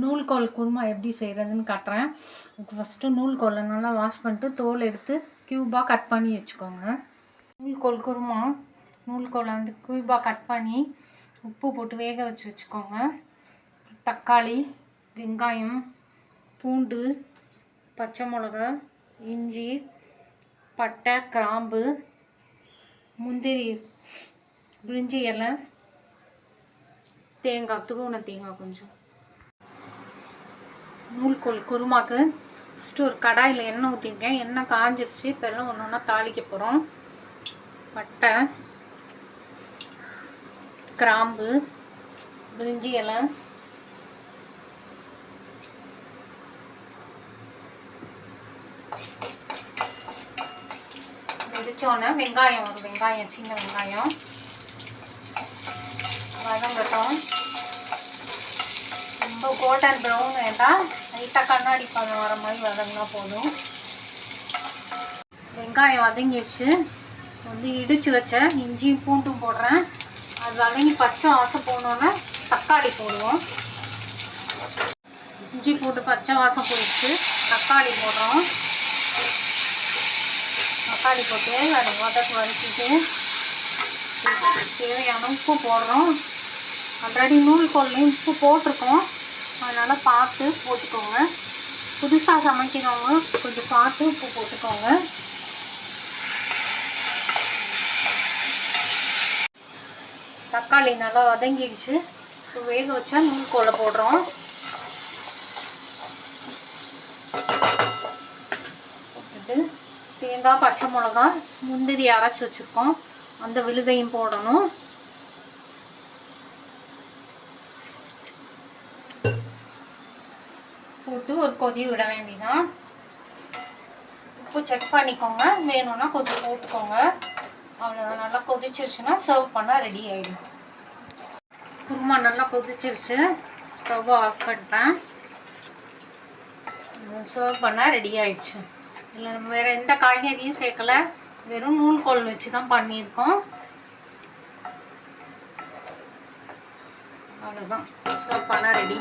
நூல்கோல் குருமா எப்படி செய்கிறதுன்னு காட்டுறேன். ஃபஸ்ட்டு நூல்கோலை நல்லா வாஷ் பண்ணிட்டு தோல் எடுத்து க்யூபாக கட் பண்ணி வச்சுக்கோங்க. நூல்கோல் குருமா நூல்கோலை வந்து க்யூபாக கட் பண்ணி உப்பு போட்டு வேக வச்சுக்கோங்க. தக்காளி, வெங்காயம், பூண்டு, பச்சை மிளகா, இஞ்சி, பட்டை, கிராம்பு, முந்திரி, பிரிஞ்சி இலை, தேங்காய், துருவின தேங்காய் கொஞ்சம். நூல்கோல் குருமாக்கு ஃபஸ்ட்டு ஒரு கடாயில் எண்ணெய் ஊற்றிருக்கேன். எண்ணெய் காஞ்சிருச்சு. இப்போ எல்லாம் ஒன்று ஒன்றா தாளிக்க போகிறோம். பட்டை, கிராம்பு, பிரிஞ்சி இலை, வெடிச்சோன்னே வெங்காயம், ஒரு வெங்காயம், சின்ன வெங்காயம் வதங்கட்டும். ரொம்ப கோல்டன் ப்ரௌன் வேண்டாம், லைட்டாக கண்ணாடி பதம் வர மாதிரி வதங்கினா போதும். வெங்காயம் வதங்கிடுச்சு. வந்து இடித்து வச்ச இஞ்சியும் பூண்டும் போடுறேன். அது வதங்கி பச்சை வாசம் போனோன்னே தக்காளி போடுவோம். இஞ்சி பூண்டு பச்சை வாசம் போயிடுச்சு. தக்காளி போடுறோம். தக்காளி போட்டு அதை வதக்கிட்டு தேவையான உப்பு போடுறோம். ஆல்ரெடி நூல்கோல்லையும் உப்பு போட்டிருக்கோம், அதனால் பார்த்து போட்டுக்கோங்க. புதுசாக சமைக்கிறவங்க கொஞ்சம் பார்த்து உப்பு போட்டுக்கோங்க. தக்காளி நல்லா வதங்கிடுச்சு. இப்போ வேக வச்சா நூல்கோலை போடுறோம். போட்டுட்டு தேங்காய், பச்சை மிளகா, முந்திரி அரைச்சி வச்சுருக்கோம், அந்த விழுதையும் போடணும். போட்டு ஒரு கொதி விட வேண்டியதான். உப்பு செக் பண்ணிக்கோங்க, வேணும்னா கொஞ்சம் போட்டுக்கோங்க. அவ்வளோதான். நல்லா கொதிச்சிருச்சுன்னா சர்வ் பண்ணால் ரெடி ஆகிடும். குருமா நல்லா கொதிச்சிருச்சு. ஸ்டவ்வை ஆஃப் பண்ணுறேன். சர்வ் பண்ணால் ரெடி ஆகிடுச்சு. இல்லை நம்ம வேறு எந்த காய்கறியும் சேர்க்கலை, வெறும் நூல்கோல் வச்சு தான் பண்ணியிருக்கோம். அவ்வளோதான். சர்வ் பண்ணால் ரெடி.